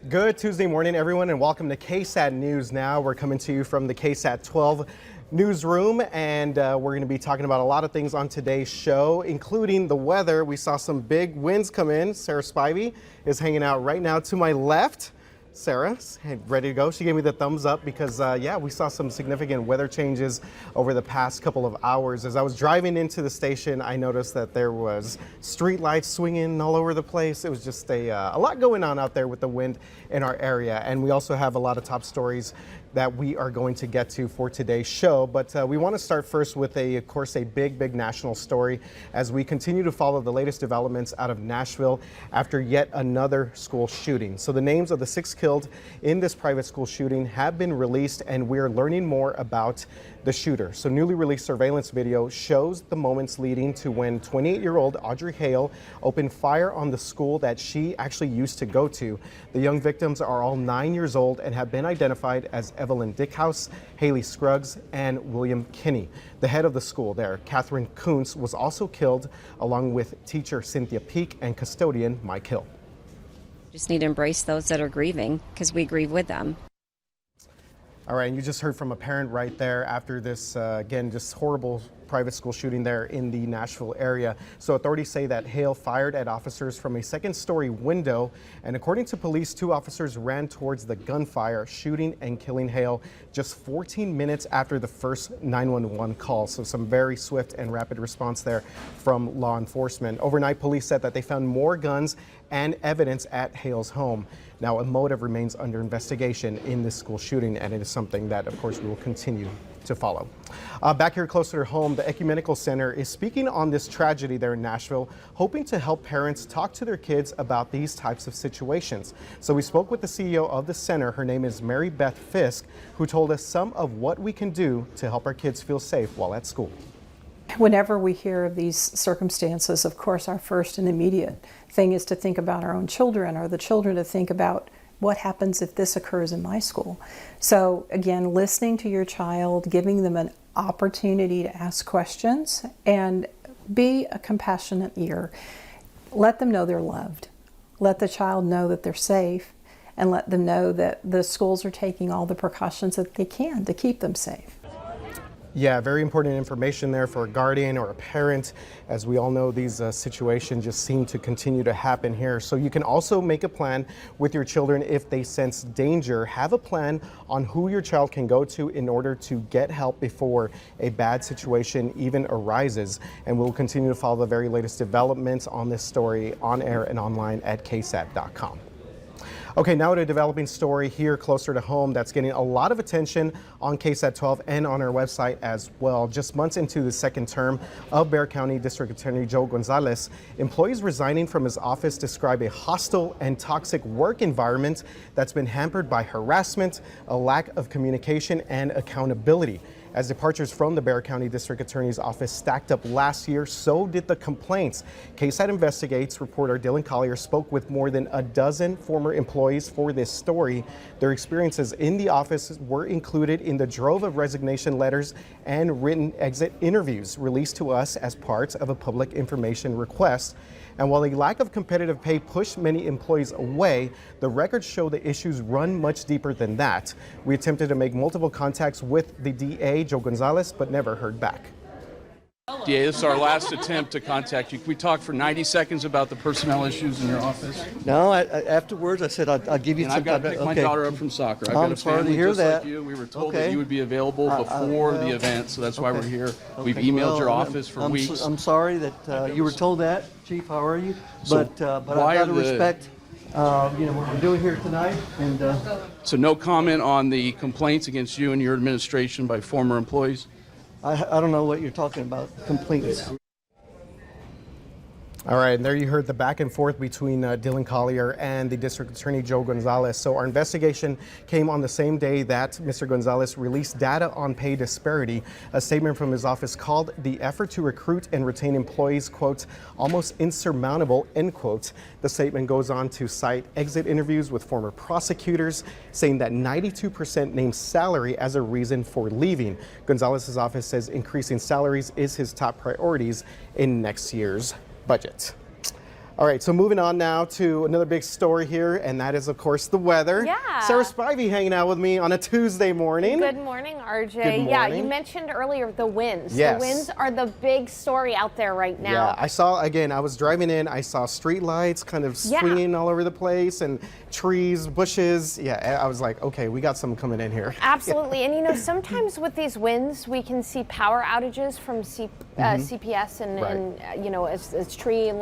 Good Tuesday morning, everyone, and welcome to KSAT News Now. We're coming to you from the KSAT 12 newsroom, and we're going to be talking about a lot of things on today's show, including the weather. We saw some big winds come in. Sarah Spivey is hanging out right now to my left. Sarah, ready to go? She gave me the thumbs up because, yeah, we saw some significant weather changes over the past couple of hours. As I was driving into the station, I noticed that there was street lights swinging all over the place. It was just a lot going on out there with the wind in our area. And we also have a lot of top stories that we are going to get to for today's show. But we want to start first with, of course, a big national story as we continue to follow the latest developments out of Nashville after yet another school shooting. So the names of the 6 killed in this private school shooting have been released, and we're learning more about the shooter. So newly released surveillance video shows the moments leading to when 28-year-old Audrey Hale opened fire on the school that she actually used to go to. The young victims are all 9 years old and have been identified as Evelyn Dickhouse, Haley Scruggs, and William Kinney. The head of the school there, Catherine Kuntz, was also killed, along with teacher Cynthia Peak and custodian Mike Hill. Just need to embrace those that are grieving, because we grieve with them. All right, and you just heard from a parent right there after this, again, just horrible private school shooting there in the Nashville area. So authorities say that Hale fired at officers from a second-story window, and according to police, 2 officers ran towards the gunfire, shooting and killing Hale just 14 minutes after the first 911 call. So some very swift and rapid response there from law enforcement. Overnight, police said that they found more guns and evidence at Hale's home. Now, a motive remains under investigation in this school shooting, and it is something that, of course, we will continue to follow. Back here closer to home, the Ecumenical Center is speaking on this tragedy there in Nashville, hoping to help parents talk to their kids about these types of situations. So we spoke with the CEO of the center. Her name is Mary Beth Fisk, who told us some of what we can do to help our kids feel safe while at school. Whenever we hear of these circumstances, of course, our first and immediate thing is to think about our own children, or the children to think about what happens if this occurs in my school. So again, listening to your child, giving them an opportunity to ask questions, and be a compassionate ear. Let them know they're loved. Let the child know that they're safe, and let them know that the schools are taking all the precautions that they can to keep them safe. Yeah, very important information there for a guardian or a parent. As we all know, these situations just seem to continue to happen here. So you can also make a plan with your children if they sense danger. Have a plan on who your child can go to in order to get help before a bad situation even arises. And we'll continue to follow the very latest developments on this story on air and online at ksat.com. Okay, now to a developing story here closer to home that's getting a lot of attention on KSAT 12 and on our website as well. Just months into the second term of Bexar County District Attorney Joe Gonzalez, employees resigning from his office describe a hostile and toxic work environment that's been hampered by harassment, a lack of communication, and accountability. As departures from the Bexar County District Attorney's office stacked up last year, so did the complaints. KSAT Investigates reporter Dylan Collier spoke with more than a dozen former employees for this story. Their experiences in the office were included in the drove of resignation letters and written exit interviews released to us as part of a public information request. And while a lack of competitive pay pushed many employees away, the records show the issues run much deeper than that. We attempted to make multiple contacts with the DA, Joe Gonzalez, but never heard back. DA, this is our last attempt to contact you. Can we talk for 90 seconds about the personnel issues in your office? No, afterwards I said I'll give you and some I've got to pick my daughter up from soccer. I've got a sorry to family hear just that. like you. We were told that you would be available before the event, so that's why we're here. We've Okay, emailed your office for weeks. I'm sorry that you were told that, Chief. How are you? So but I've got to respect what we're doing here tonight. And so no comment on the complaints against you and your administration by former employees? I don't know what you're talking about, complaints. All right, and there you heard the back and forth between Dylan Collier and the District Attorney Joe Gonzalez. So our investigation came on the same day that Mr. Gonzalez released data on pay disparity. A statement from his office called the effort to recruit and retain employees, quote, almost insurmountable, end quote. The statement goes on to cite exit interviews with former prosecutors, saying that 92% named salary as a reason for leaving. Gonzalez's office says increasing salaries is his top priorities in next year's budget. All right, so moving on now to another big story here, and that is, of course, the weather. Yeah. Sarah Spivey hanging out with me on a Tuesday morning. Good morning, RJ. Good Yeah, morning. you mentioned earlier the winds. Yes. The winds are the big story out there right now. Yeah, I saw, again, I was driving in, I saw street lights kind of swinging all over the place, and trees, bushes. Yeah, I was like, okay, we got something coming in here. Absolutely. And you know, sometimes with these winds, we can see power outages from CPS and you know, as tree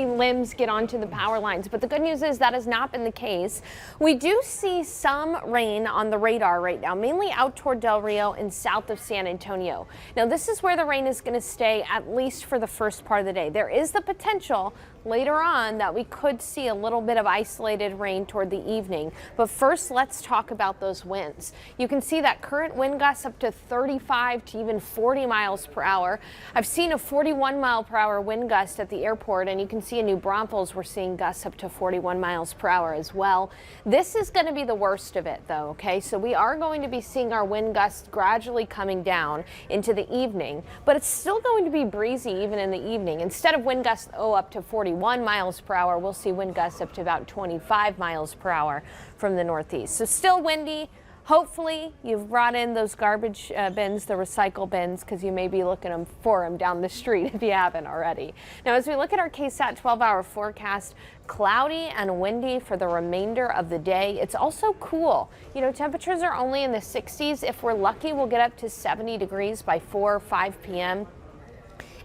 limbs get onto the power lines. But the good news is that has not been the case. We do see some rain on the radar right now, mainly out toward Del Rio and south of San Antonio. Now, this is where the rain is going to stay at least for the first part of the day. There is the potential later on that we could see a little bit of isolated rain toward the evening. But first, let's talk about those winds. You can see that current wind gusts up to 35 to even 40 miles per hour. I've seen a 41 mile per hour wind gust at the airport, and you can see in New Braunfels we're seeing gusts up to 41 miles per hour as well. This is going to be the worst of it though, okay? So we are going to be seeing our wind gusts gradually coming down into the evening, but it's still going to be breezy even in the evening. Instead of wind gusts up to 41 miles per hour, we'll see wind gusts up to about 25 miles per hour from the northeast. So still windy. Hopefully you've brought in those garbage bins, the recycle bins, because you may be looking for them down the street if you haven't already. Now, as we look at our KSAT 12-hour forecast, cloudy and windy for the remainder of the day. It's also cool. You know, temperatures are only in the 60s. If we're lucky, we'll get up to 70 degrees by 4 or 5 p.m.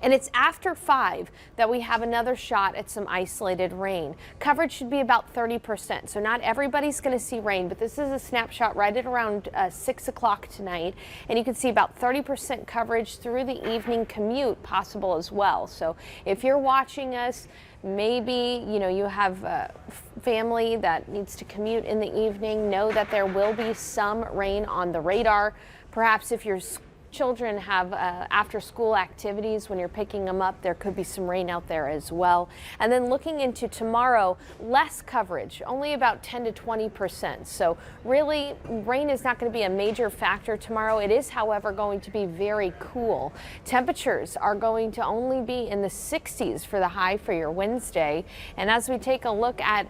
And it's after 5 that we have another shot at some isolated rain. Coverage should be about 30%. So not everybody's going to see rain, but this is a snapshot right at around 6 o'clock tonight. And you can see about 30% coverage through the evening commute possible as well. So if you're watching us, maybe, you know, you have a family that needs to commute in the evening, know that there will be some rain on the radar. Perhaps if you're children have after school activities when you're picking them up, there could be some rain out there as well. And then looking into tomorrow, less coverage, only about 10 to 20%. So really, rain is not going to be a major factor tomorrow. It is, however, going to be very cool. Temperatures are going to only be in the 60s for the high for your Wednesday. And as we take a look at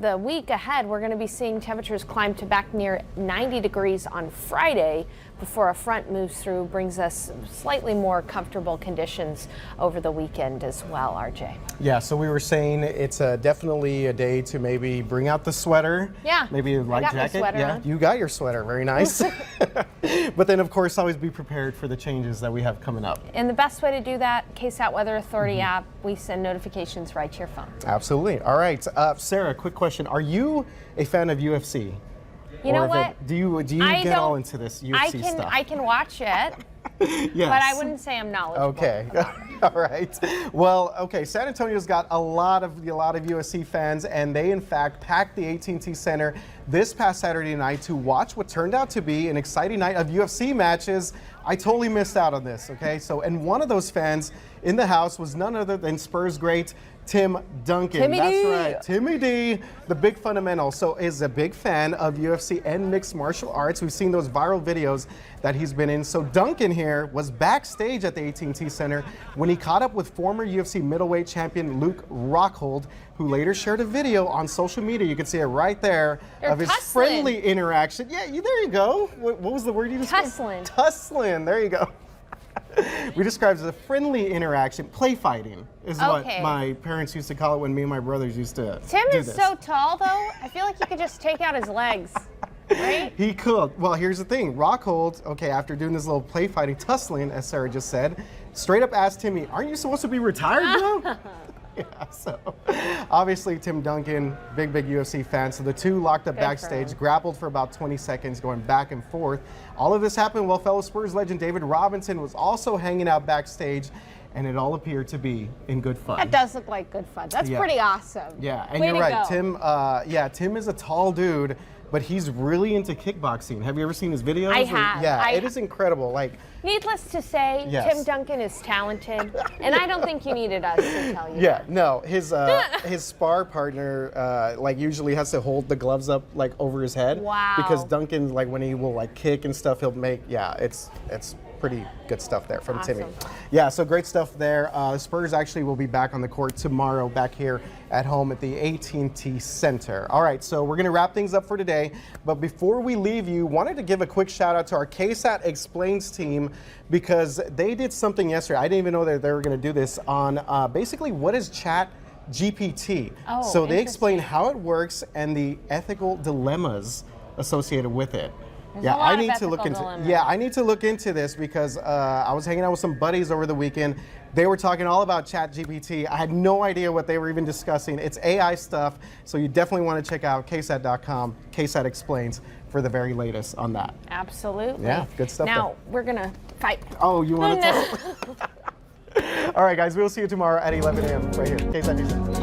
the week ahead, we're going to be seeing temperatures climb to back near 90 degrees on Friday before a front moves through, brings us slightly more comfortable conditions over the weekend as well, RJ. Yeah, so we were saying it's definitely a day to maybe bring out the sweater. Yeah, maybe a light I got my jacket. sweater Yeah, on. you got your sweater. Very nice. But then, of course, always be prepared for the changes that we have coming up. And the best way to do that, KSAT Weather Authority app, we send notifications right to your phone. Absolutely. All right, Sarah, quick question. Are you a fan of UFC? You know Or what? Do you get all into this UFC stuff? I can watch it, Yes. but I wouldn't say I'm knowledgeable. Okay. All right. Well, okay. San Antonio's got a lot of UFC fans, and they in fact packed the AT&T Center this past Saturday night to watch what turned out to be an exciting night of UFC matches. I totally missed out on this. Okay. So, and one of those fans in the house was none other than Spurs great Tim Duncan. Timmy That's D. right. Timmy D, the big fundamental. So is a big fan of UFC and mixed martial arts. We've seen those viral videos that he's been in. So Duncan here was backstage at the AT&T Center when he caught up with former UFC middleweight champion Luke Rockhold, who later shared a video on social media. You can see it right there of his tussling. friendly interaction. Yeah, there you go. What was the word you described? Tussling. Tussling. There you go. We described it as a friendly interaction. Play fighting is what Okay. my parents used to call it when me and my brothers used to Tim do is this. so tall, though. I feel like you could just take out his legs, right? He could. Well, here's the thing. Rockhold, okay, after doing this little play fighting, tussling, as Sarah just said, straight up asked Timmy, aren't you supposed to be retired, bro? Yeah, so obviously Tim Duncan, big UFC fan. So the two locked up Good for backstage, him. grappled for about 20 seconds, going back and forth. All of this happened while fellow Spurs legend David Robinson was also hanging out backstage, and it all appeared to be in good fun. That does look like good fun. That's Yeah. pretty awesome. Yeah, and Way you're to right. go. Tim is a tall dude, but he's really into kickboxing. Have you ever seen his videos? I have. Yeah, it is incredible. Like, Needless to say, Yes. Tim Duncan is talented, and I don't think you needed us to tell you. yeah, no, his spar partner like usually has to hold the gloves up like over his head. Wow. Because Duncan, like when he will like kick and stuff, he'll make it's pretty good stuff there from Awesome. Timmy. Yeah, so great stuff there. The Spurs actually will be back on the court tomorrow, back here at home at the AT&T Center. All right, so we're going to wrap things up for today. But before we leave you, wanted to give a quick shout out to our KSAT Explains team, because they did something yesterday. I didn't even know that they were going to do this on basically what is Chat GPT. Oh, so they explain interesting. how it works and the ethical dilemmas associated with it. There's Yeah, a lot I of need to look ethical into. dilemmas. Yeah, I need to look into this because I was hanging out with some buddies over the weekend. They were talking all about ChatGPT. I had no idea what they were even discussing. It's AI stuff, so you definitely want to check out ksat.com. KSAT Explains for the very latest on that. Absolutely. Yeah, good stuff Now we're gonna fight. Oh, you want to talk? All right, guys, we'll see you tomorrow at 11 a.m. right here, KSAT News.